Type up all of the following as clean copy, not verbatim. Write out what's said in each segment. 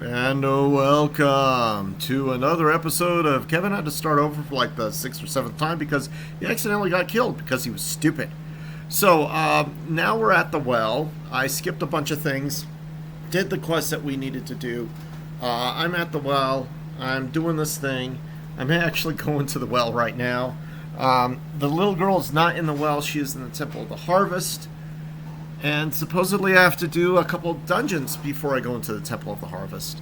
And welcome to another episode of Kevin had to start over for like the 6th or 7th time because he accidentally got killed because he was stupid. So now we're at the well. I skipped a bunch of things, did the quest that we needed to do. I'm at the well. I'm doing this thing. I'm actually going to the well right now. The little girl is not in the well. She is in the Temple of the Harvest. And supposedly I have to do a couple dungeons before I go into the Temple of the Harvest.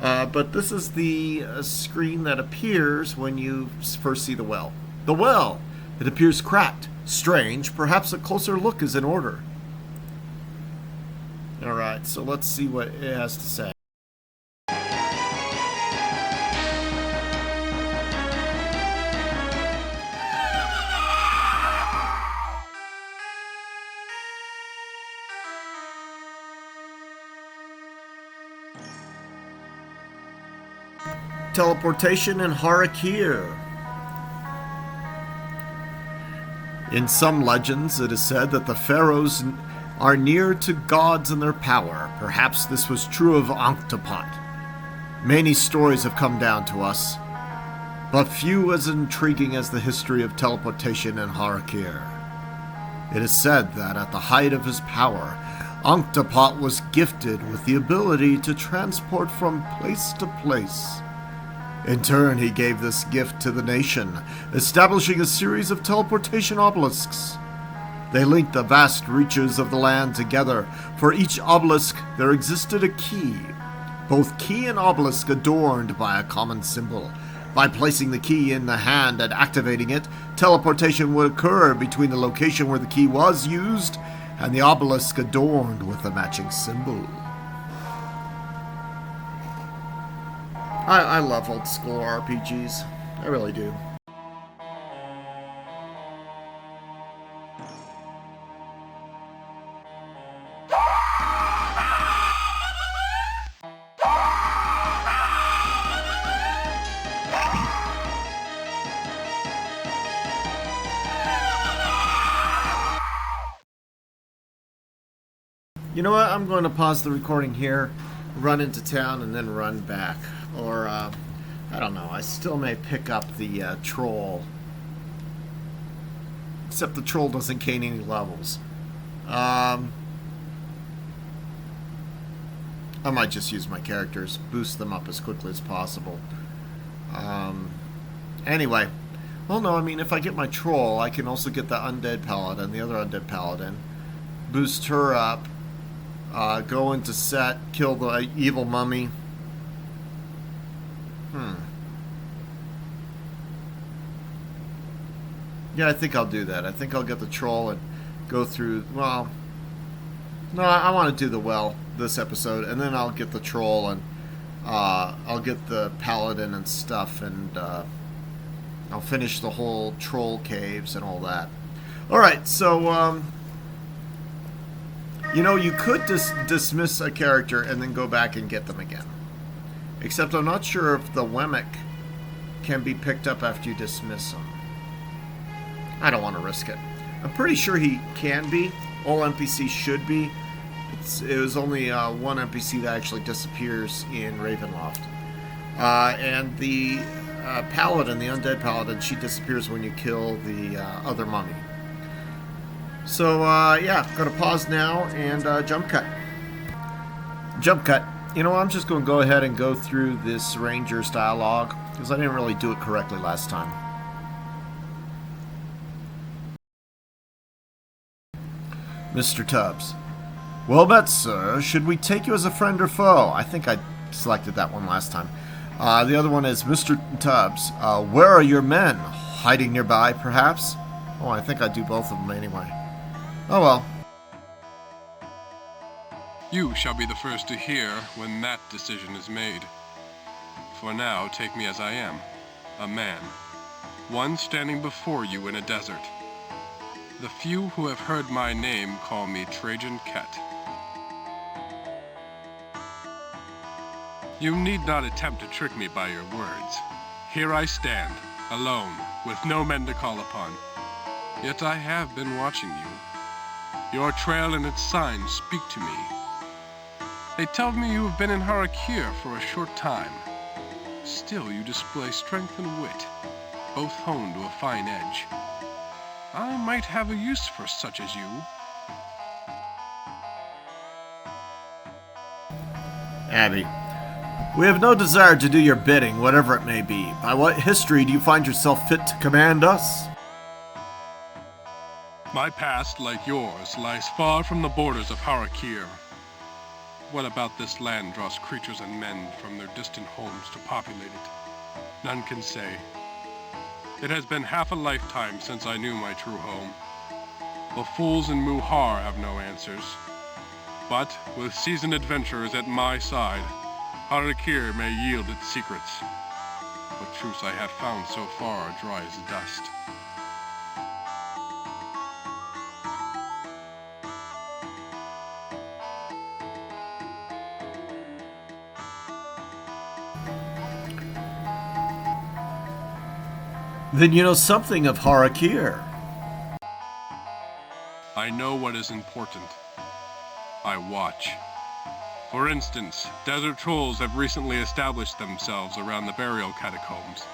But this is the screen that appears when you first see the well. The well! It appears cracked, strange, perhaps a closer look is in order. Alright, so let's see what it has to say. Teleportation in Harakir. In some legends, it is said that the pharaohs are near to gods in their power. Perhaps this was true of Ankh-Topot. Many stories have come down to us, but few as intriguing as the history of teleportation in Harakir. It is said that at the height of his power, Ankh-Topot was gifted with the ability to transport from place to place. In turn, he gave this gift to the nation, establishing a series of teleportation obelisks. They linked the vast reaches of the land together. For each obelisk, there existed a key, both key and obelisk adorned by a common symbol. By placing the key in the hand and activating it, teleportation would occur between the location where the key was used and the obelisk adorned with a matching symbol. I love old school RPGs. I really do. You know what? I'm going to pause the recording here, run into town, and then run back. Or, I don't know. I still may pick up the troll. Except the troll doesn't gain any levels. I might just use my characters, boost them up as quickly as possible. Anyway. Well, no, I mean, if I get my troll, I can also get the undead paladin, the other undead paladin. Boost her up. Go into set, kill the evil mummy. Yeah, I think I'll do that. I think I'll get the troll and go through, well, no, I want to do the well this episode, and then I'll get the troll and I'll get the paladin and stuff, and I'll finish the whole troll caves and all that. Alright, so, you know, you could dismiss a character and then go back and get them again. Except I'm not sure if the Wemmick can be picked up after you dismiss him. I don't want to risk it. I'm pretty sure he can be. All NPCs should be. It was only one NPC that actually disappears in Ravenloft. And the paladin, the undead paladin, she disappears when you kill the other mummy. So, yeah, I'm going to pause now and jump cut. Jump cut. You know, I'm just going to go ahead and go through this Ranger's dialogue, because I didn't really do it correctly last time. Mr. Tubbs. Well met, sir. Should we take you as a friend or foe? I think I selected that one last time. The other one is Mr. Tubbs. Where are your men? Hiding nearby, perhaps? Oh, I think I do both of them anyway. Oh well. You shall be the first to hear when that decision is made. For now, take me as I am, a man, one standing before you in a desert. The few who have heard my name call me Trajan Ket. You need not attempt to trick me by your words. Here I stand, alone, with no men to call upon. Yet I have been watching you. Your trail and its signs speak to me. They tell me you have been in Harakir for a short time. Still, you display strength and wit, both honed to a fine edge. I might have a use for such as you. Abby, we have no desire to do your bidding, whatever it may be. By what history do you find yourself fit to command us? My past, like yours, lies far from the borders of Harakir. What about this land draws creatures and men from their distant homes to populate it? None can say. It has been half a lifetime since I knew my true home. The fools in Muhar have no answers. But, with seasoned adventurers at my side, Harakir may yield its secrets. What truths I have found so far are dry as dust. Then you know something of Harakir. I know what is important. I watch. For instance, desert trolls have recently established themselves around the burial catacombs.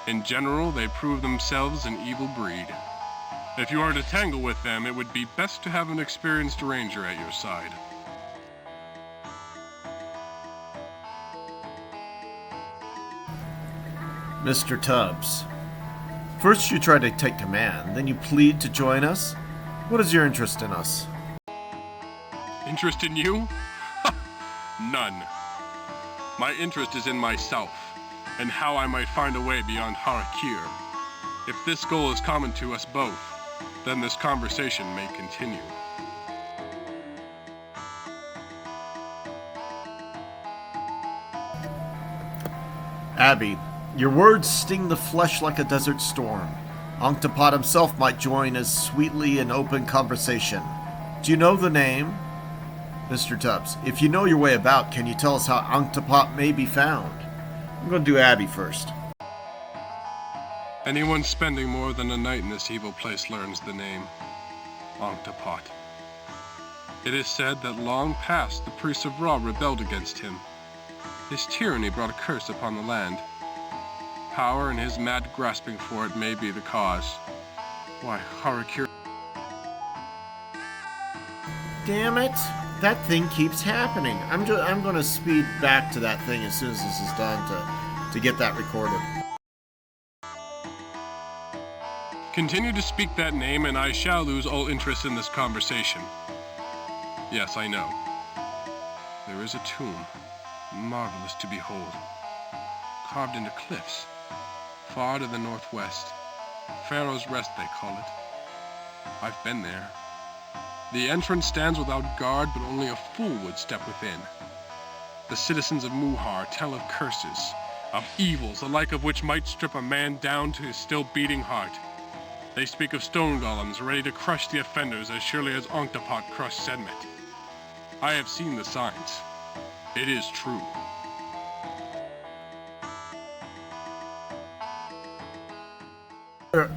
In general, they prove themselves an evil breed. If you are to tangle with them, it would be best to have an experienced ranger at your side. Mr. Tubbs, first you try to take command, then you plead to join us? What is your interest in us? Interest in you? None. My interest is in myself, and how I might find a way beyond Harakir. If this goal is common to us both, then this conversation may continue. Abby, your words sting the flesh like a desert storm. Octopod himself might join as sweetly in open conversation. Do you know the name? Mr. Tubbs, if you know your way about, can you tell us how Octopod may be found? I'm going to do Abby first. Anyone spending more than a night in this evil place learns the name Octopod. It is said that long past the priests of Ra rebelled against him. His tyranny brought a curse upon the land. Power and his mad grasping for it may be the cause. Why, Harakir... Damn it! That thing keeps happening. I'm going to speed back to that thing as soon as this is done to get that recorded. Continue to speak that name and I shall lose all interest in this conversation. Yes, I know. There is a tomb, marvelous to behold, carved into cliffs, far to the northwest. Pharaoh's Rest, they call it. I've been there. The entrance stands without guard, but only a fool would step within. The citizens of Muhar tell of curses, of evils, the like of which might strip a man down to his still beating heart. They speak of stone golems ready to crush the offenders as surely as Octopod crushed Sedmet. I have seen the signs. It is true.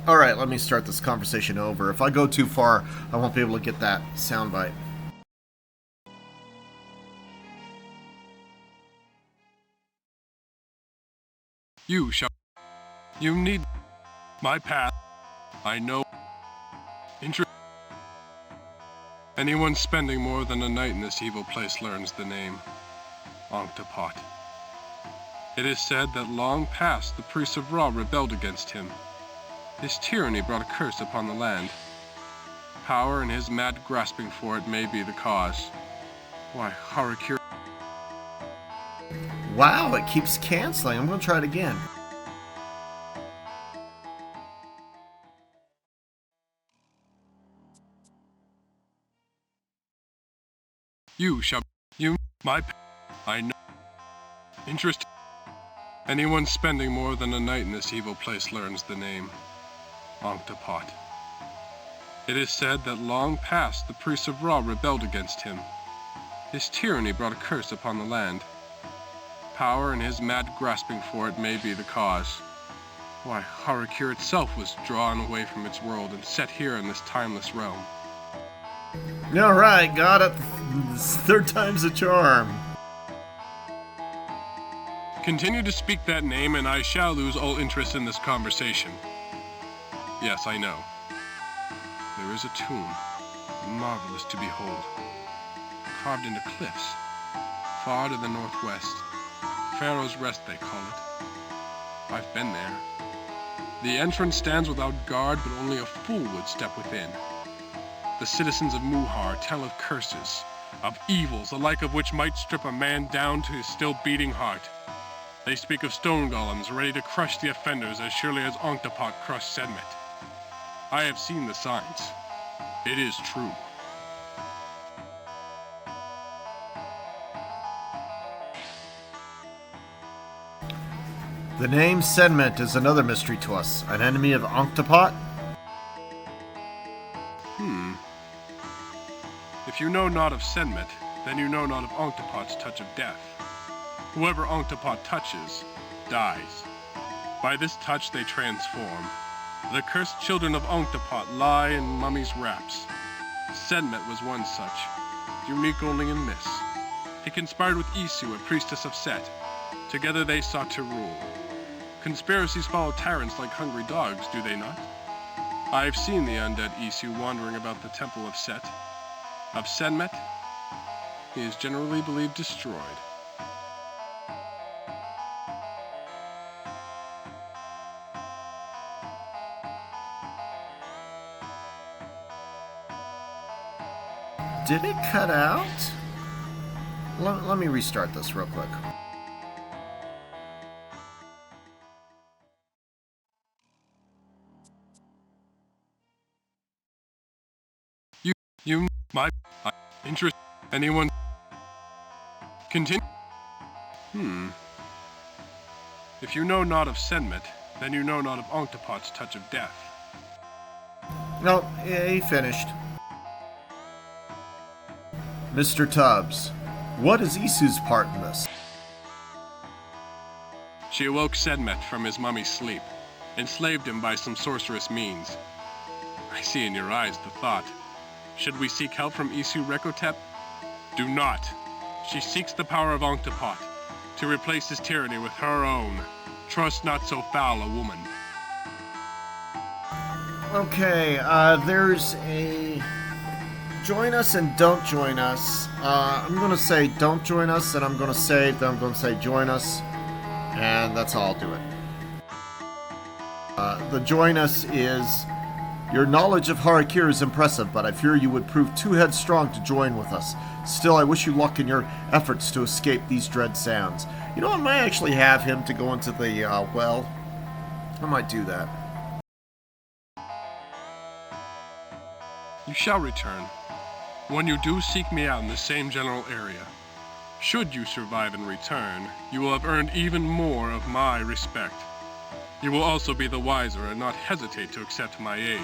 Alright, let me start this conversation over. If I go too far, I won't be able to get that soundbite. You shall... You need... My path. I know... Anyone spending more than a night in this evil place learns the name Octopod. It is said that long past the priests of Ra rebelled against him. His tyranny brought a curse upon the land. Power and his mad grasping for it may be the cause. Why, Harakir... Wow, it keeps canceling. I'm going to try it again. You shall... You... My... I know... Interest... Anyone spending more than a night in this evil place learns the name Octopod. It is said that long past the priests of Ra rebelled against him. His tyranny brought a curse upon the land. Power and his mad grasping for it may be the cause. Why, Harakir itself was drawn away from its world and set here in this timeless realm. Alright, got it. Third time's a charm. Continue to speak that name, and I shall lose all interest in this conversation. Yes, I know. There is a tomb, marvelous to behold, carved into cliffs, far to the northwest. Pharaoh's Rest, they call it. I've been there. The entrance stands without guard, but only a fool would step within. The citizens of Muhar tell of curses, of evils, the like of which might strip a man down to his still beating heart. They speak of stone golems ready to crush the offenders as surely as Onctopot crushed Sedmet. I have seen the signs. It is true. The name Sedmet is another mystery to us. An enemy of Onctopot? If you know not of Sedmet, then you know not of Onctopot's touch of death. Whoever Onctopot touches, dies. By this touch they transform. The cursed children of Onctopot lie in mummy's wraps. Sedmet was one such, unique only in this. He conspired with Isu, a priestess of Set. Together they sought to rule. Conspiracies follow tyrants like hungry dogs, do they not? I have seen the undead Isu wandering about the temple of Set. Of Sedmet, he is generally believed destroyed. Did it cut out? Let me restart this real quick. My interest, anyone? Continue. If you know not of Sedmet, then you know not of Onctopot's touch of death. No, he finished. Mr. Tubbs, what is Isu's part in this? She awoke Sedmet from his mummy's sleep, enslaved him by some sorcerous means. I see in your eyes the thought. Should we seek help from Isu Rekotep? Do not. She seeks the power of Onctopot, to replace his tyranny with her own. Trust not so foul a woman. Okay, there's a join us and don't join us. I'm gonna say don't join us, and I'm gonna save, then I'm gonna say join us, and that's how I'll do it. The join us is, your knowledge of Harakiri is impressive, but I fear you would prove too headstrong to join with us. Still, I wish you luck in your efforts to escape these dread sounds. You know, I might actually have him to go into the well. I might do that. You shall return. When you do, seek me out in the same general area. Should you survive and return, you will have earned even more of my respect. You will also be the wiser and not hesitate to accept my aid.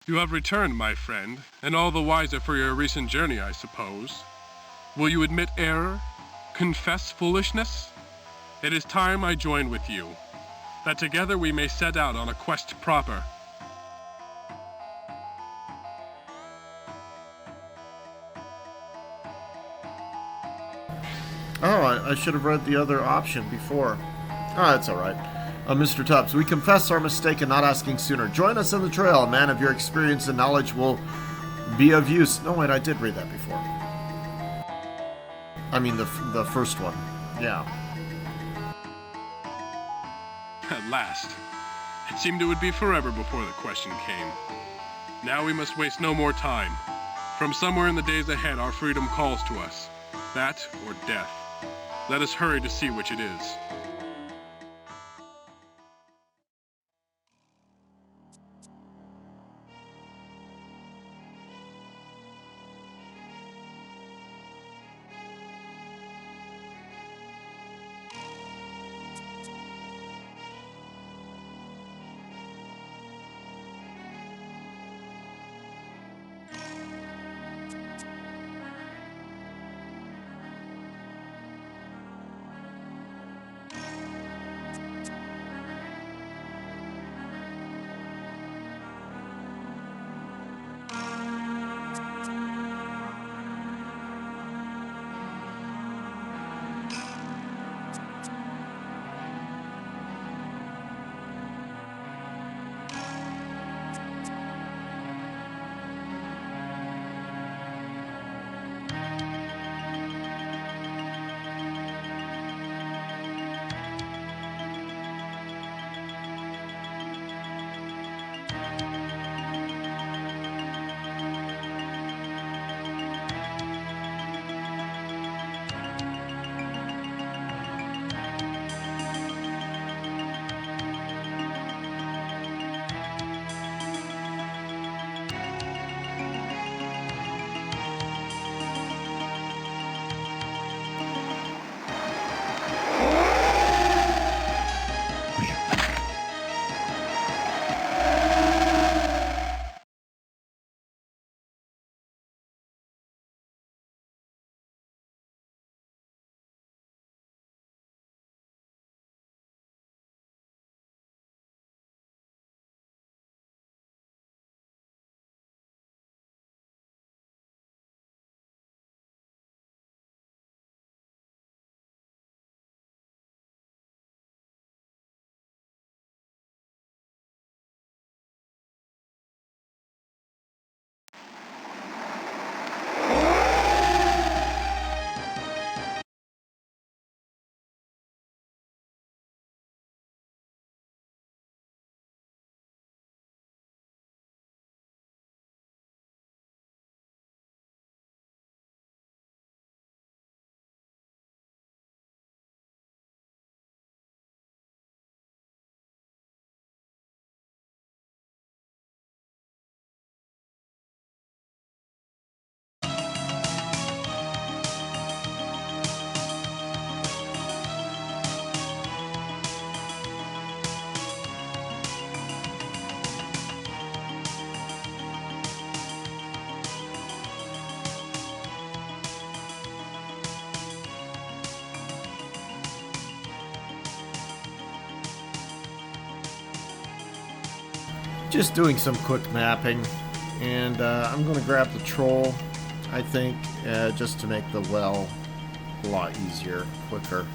You have returned, my friend, and all the wiser for your recent journey, I suppose. Will you admit error? Confess foolishness? It is time I joined with you, that together we may set out on a quest proper. Oh, I should have read the other option before. Oh, that's alright. Mr. Tubbs, we confess our mistake in not asking sooner. Join us on the trail. A man of your experience and knowledge will be of use. No, wait, I did read that before. I mean, the first one. Yeah. At last. It seemed it would be forever before the question came. Now we must waste no more time. From somewhere in the days ahead, our freedom calls to us. That or death. Let us hurry to see which it is. Just doing some quick mapping, and I'm going to grab the troll, I think, just to make the well a lot easier, quicker.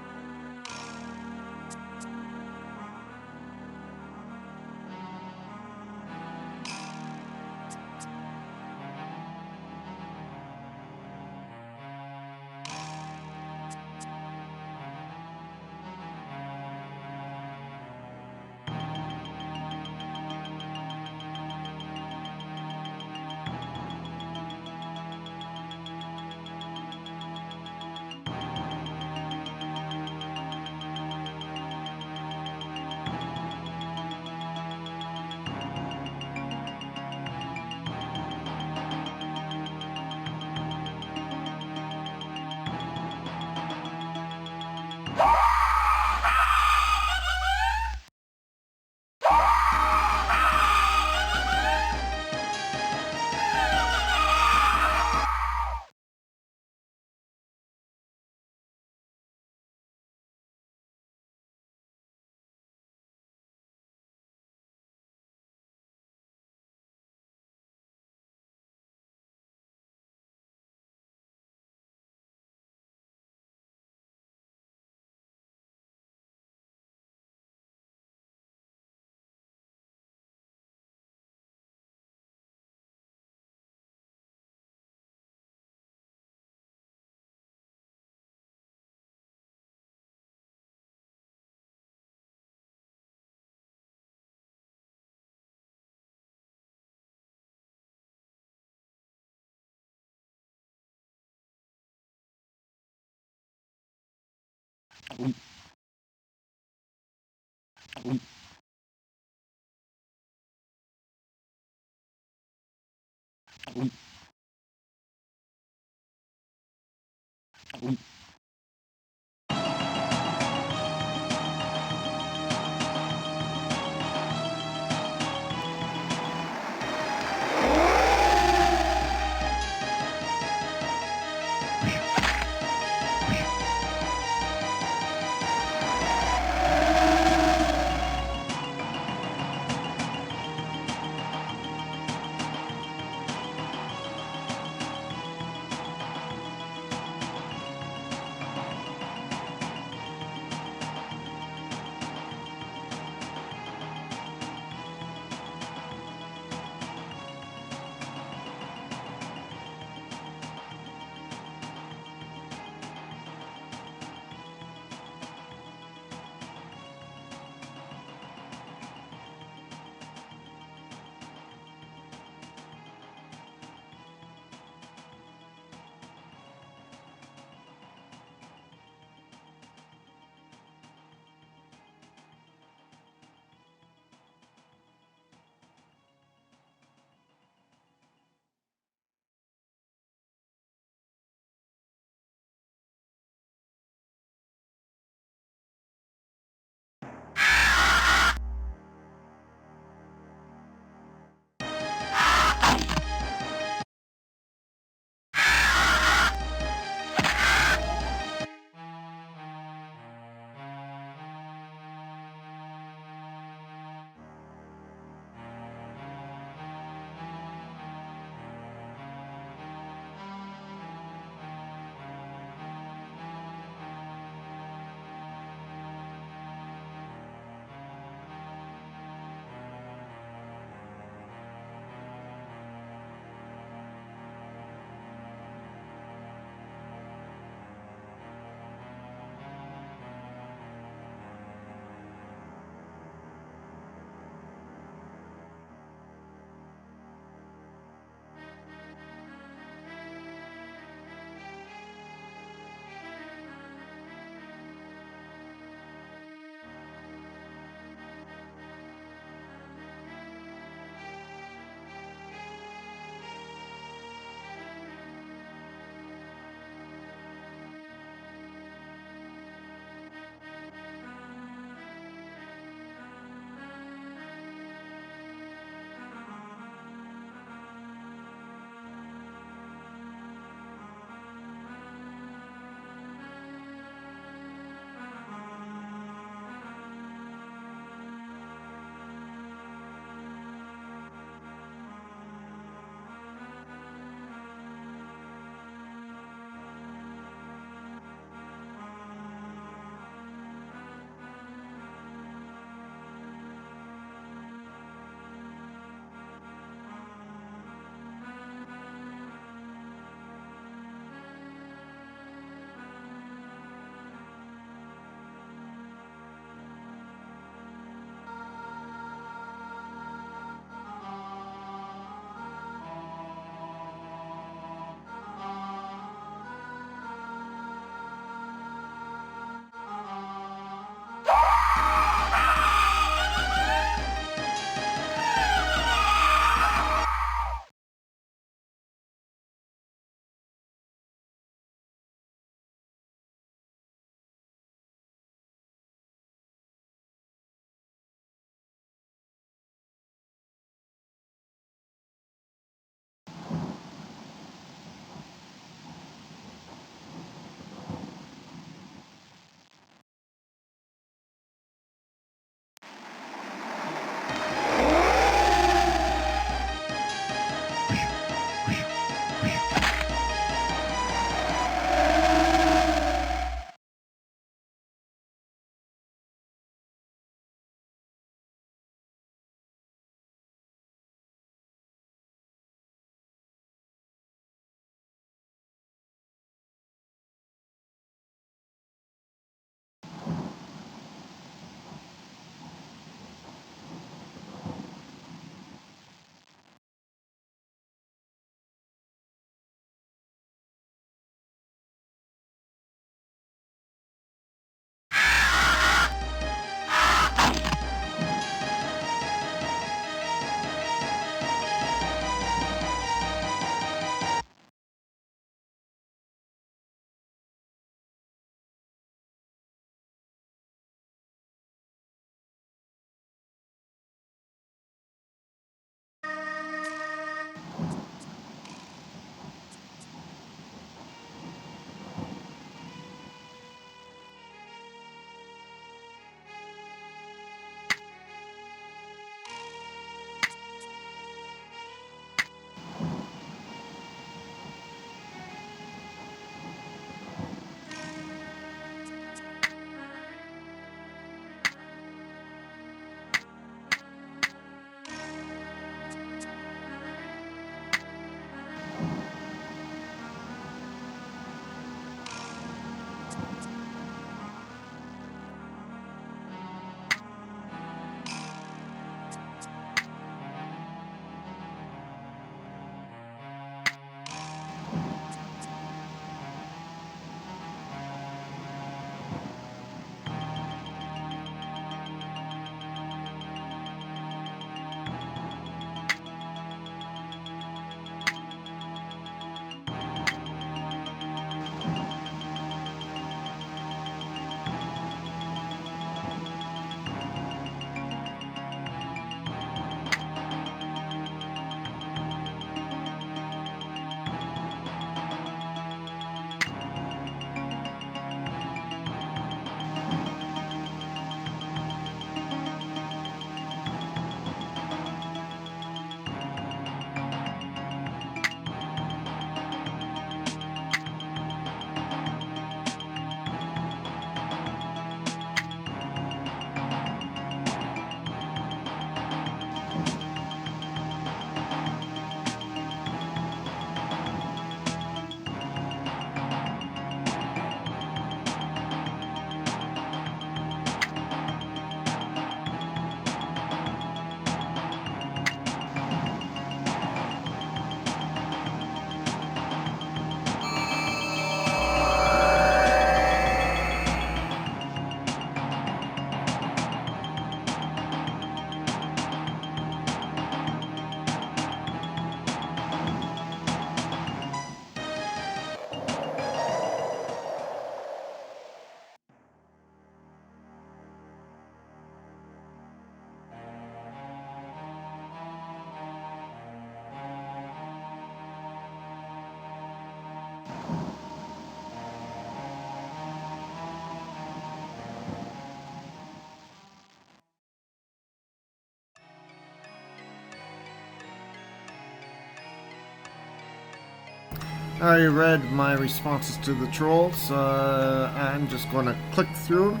I read my responses to the trolls. I'm just going to click through them,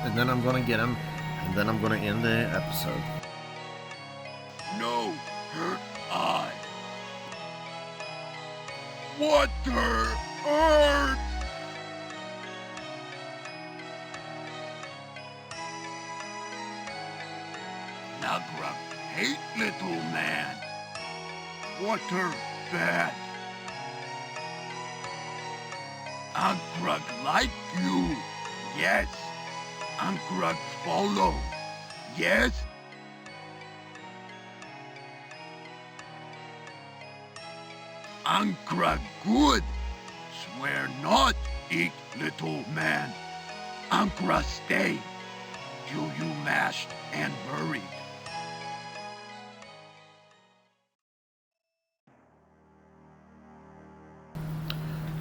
and then I'm going to get them, and then I'm going to end the episode. No hurt I. Water earth. Nagrug hate little man. Water bad. Ankrug like you. Yes. Ankrug follow. Yes. Ankrug good. Swear not, eat little man. Ankra stay till you mashed and buried.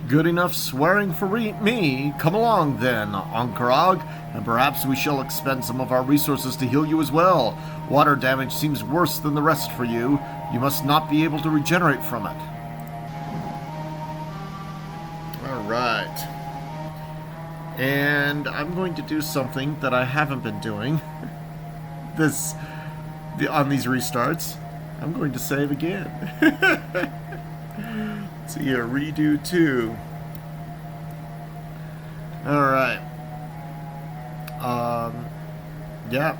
Good enough swearing for me. Come along then, Ankarag, and perhaps we shall expend some of our resources to heal you as well. Water damage seems worse than the rest for you. You must not be able to regenerate from it. Alright. And I'm going to do something that I haven't been doing on these restarts. I'm going to save again. So yeah, redo 2. Alright. Yeah.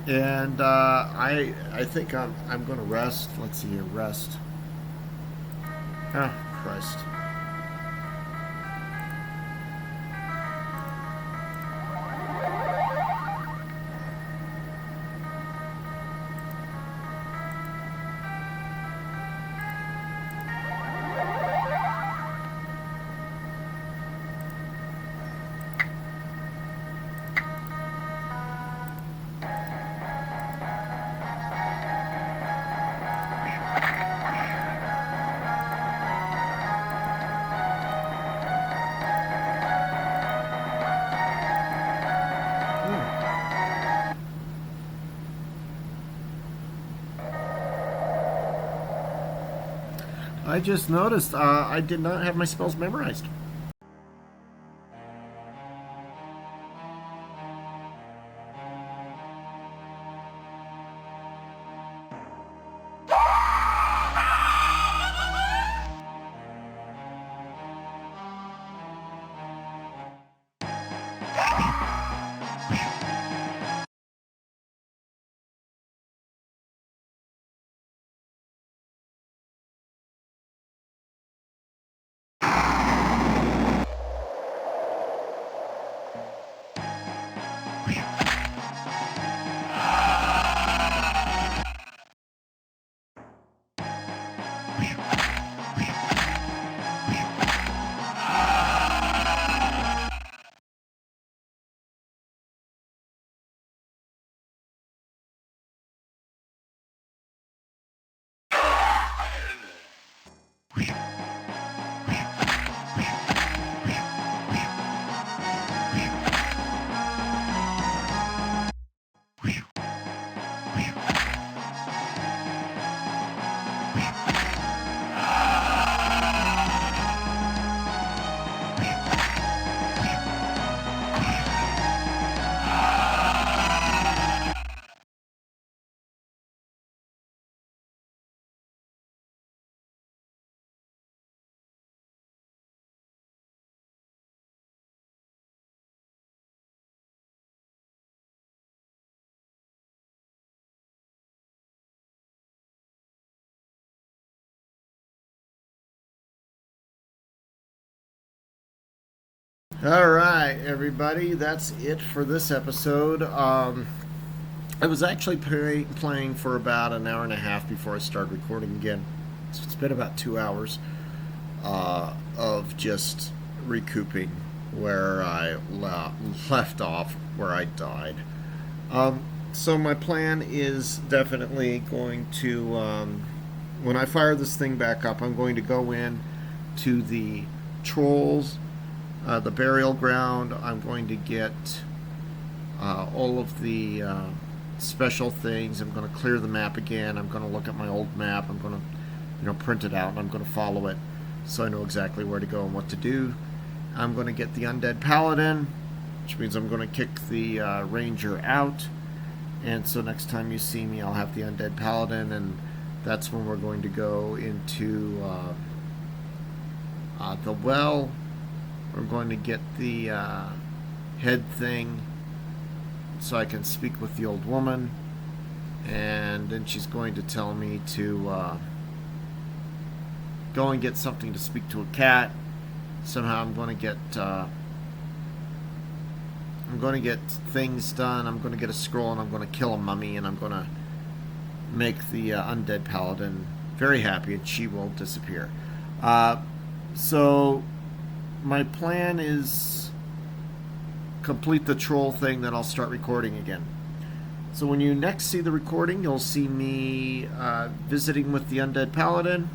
And I think I'm gonna rest. Let's see here, rest. Ah, Christ. I just noticed I did not have my spells memorized. Alright, everybody, that's it for this episode. I was actually playing for about an hour and a half before I started recording again. So it's been about 2 hours of just recouping where I left off, where I died. So my plan is definitely going to, when I fire this thing back up, I'm going to go in to the trolls, the burial ground. I'm going to get all of the special things. I'm going to clear the map again. I'm going to look at my old map. I'm going to, print it out, and I'm going to follow it. so I know exactly where to go and what to do. I'm going to get the Undead Paladin, which means I'm going to kick the Ranger out. And so next time you see me, I'll have the Undead Paladin, and that's when we're going to go into the well. We're going to get the head thing so I can speak with the old woman. And then she's going to tell me to go and get something to speak to a cat. Somehow I'm going to get things done. I'm going to get a scroll, and I'm going to kill a mummy, and I'm going to make the Undead Paladin very happy, and she will disappear. So my plan is complete the troll thing, then I'll start recording again. So when you next see the recording, you'll see me visiting with the Undead Paladin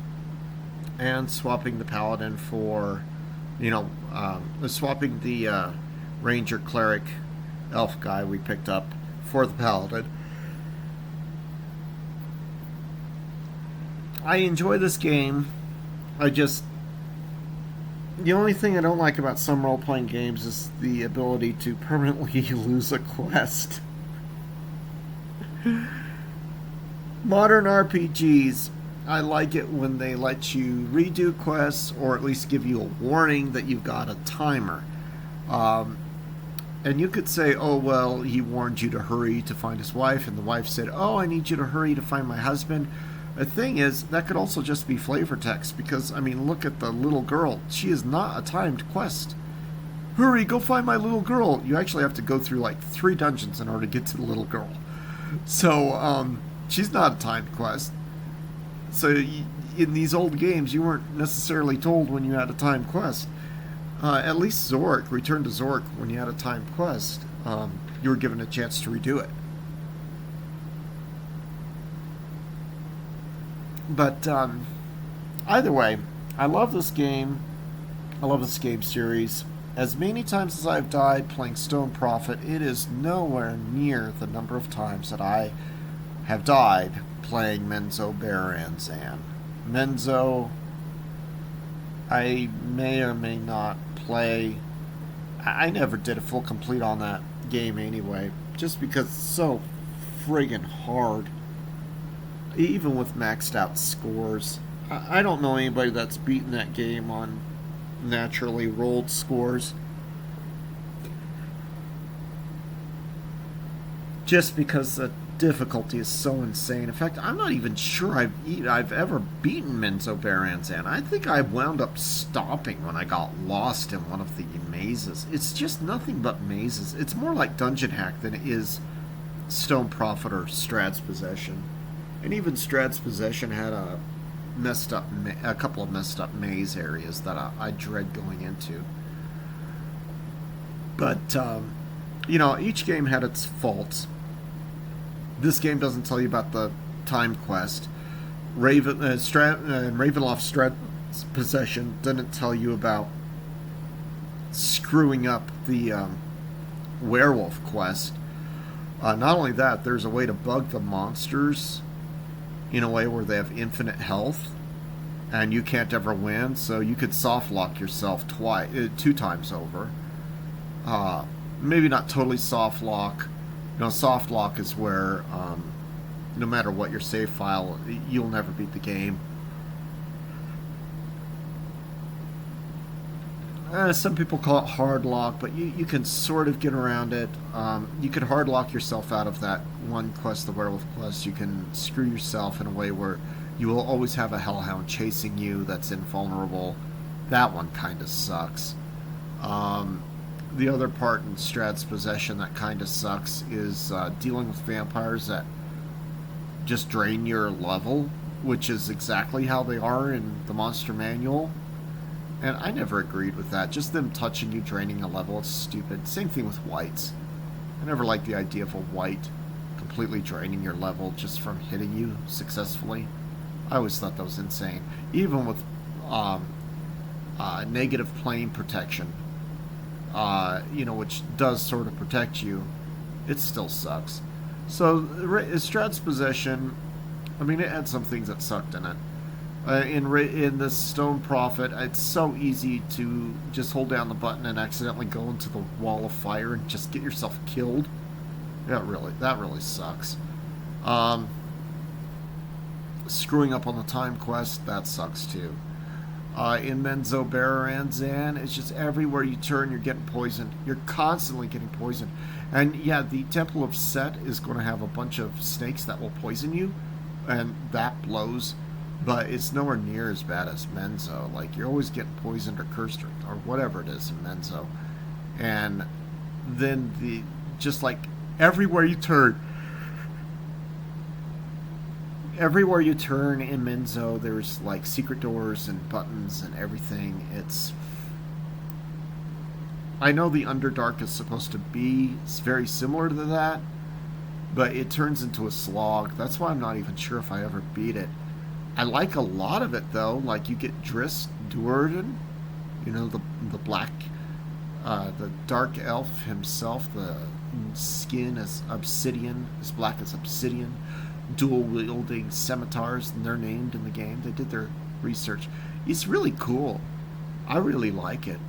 and swapping the Paladin for, swapping the Ranger Cleric Elf guy we picked up for the Paladin. I enjoy this game. The only thing I don't like about some role-playing games is the ability to permanently lose a quest. Modern RPGs, I like it when they let you redo quests, or at least give you a warning that you've got a timer. And you could say, oh, well, he warned you to hurry to find his wife, and the wife said, oh, I need you to hurry to find my husband. The thing is, that could also just be flavor text, because, look at the little girl. She is not a timed quest. Hurry, go find my little girl. You actually have to go through, 3 dungeons in order to get to the little girl. So, she's not a timed quest. So, in these old games, you weren't necessarily told when you had a timed quest. At least Return to Zork, when you had a timed quest, you were given a chance to redo it. But, either way, I love this game. I love this game series. As many times as I've died playing Stone Prophet, it is nowhere near the number of times that I have died playing Menzo Baranzan. Menzo, I may or may not play. I never did a full complete on that game anyway, just because it's so friggin' hard. Even with maxed out scores. I don't know anybody that's beaten that game on naturally rolled scores. Just because the difficulty is so insane. In fact, I'm not even sure I've ever beaten Menzo Baranzan. I think I wound up stopping when I got lost in one of the mazes. It's just nothing but mazes. It's more like Dungeon Hack than it is Stone Prophet or Strahd's Possession. And even Strahd's Possession had a couple of messed up maze areas that I dread going into. But, each game had its faults. This game doesn't tell you about the time quest. Ravenloft Strahd's Possession didn't tell you about screwing up the werewolf quest. Not only that, there's a way to bug the monsters in a way where they have infinite health and you can't ever win, so you could soft lock yourself 2 times over. Maybe not totally soft lock. Soft lock is where no matter what your save file, you'll never beat the game. Some people call it hard lock, but you can sort of get around it. You could hard lock yourself out of that one quest, the werewolf quest. You can screw yourself in a way where you will always have a hellhound chasing you that's invulnerable. That one kind of sucks. The other part in Strahd's Possession that kind of sucks is dealing with vampires that just drain your level, which is exactly how they are in the Monster Manual. And I never agreed with that. Just them touching you, draining a level, it's stupid. Same thing with whites. I never liked the idea of a white completely draining your level just from hitting you successfully. I always thought that was insane. Even with negative plane protection, which does sort of protect you, it still sucks. So, Strahd's Possession, it had some things that sucked in it. In the Stone Prophet, it's so easy to just hold down the button and accidentally go into the wall of fire and just get yourself killed. That really sucks. Screwing up on the time quest, that sucks too. In Menzo Baranzan, it's just everywhere you turn, you're getting poisoned. You're constantly getting poisoned. And yeah, the Temple of Set is going to have a bunch of snakes that will poison you, and that blows. But it's nowhere near as bad as Menzo. Like, you're always getting poisoned or cursed or whatever it is in Menzo. And then just like everywhere you turn in Menzo, there's like secret doors and buttons and everything. I know the Underdark is supposed to be very similar to that, but it turns into a slog. That's why I'm not even sure if I ever beat it. I like a lot of it though. Like, you get Driss Duerden, the black, the dark elf himself. The skin is obsidian, as black as obsidian. Dual wielding scimitars, and they're named in the game. They did their research. It's really cool. I really like it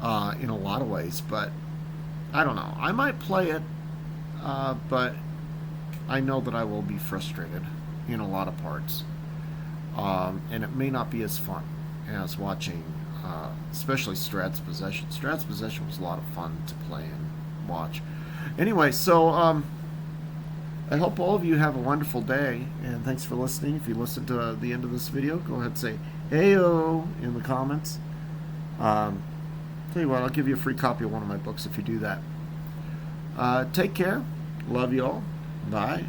in a lot of ways, but I don't know. I might play it, but I know that I will be frustrated in a lot of parts. And it may not be as fun as watching, especially Strad's Possession. Strad's Possession was a lot of fun to play and watch. Anyway, so I hope all of you have a wonderful day, and thanks for listening. If you listened to the end of this video, go ahead and say "Heyo" in the comments. Tell you what, I'll give you a free copy of one of my books if you do that. Take care. Love you all. Bye.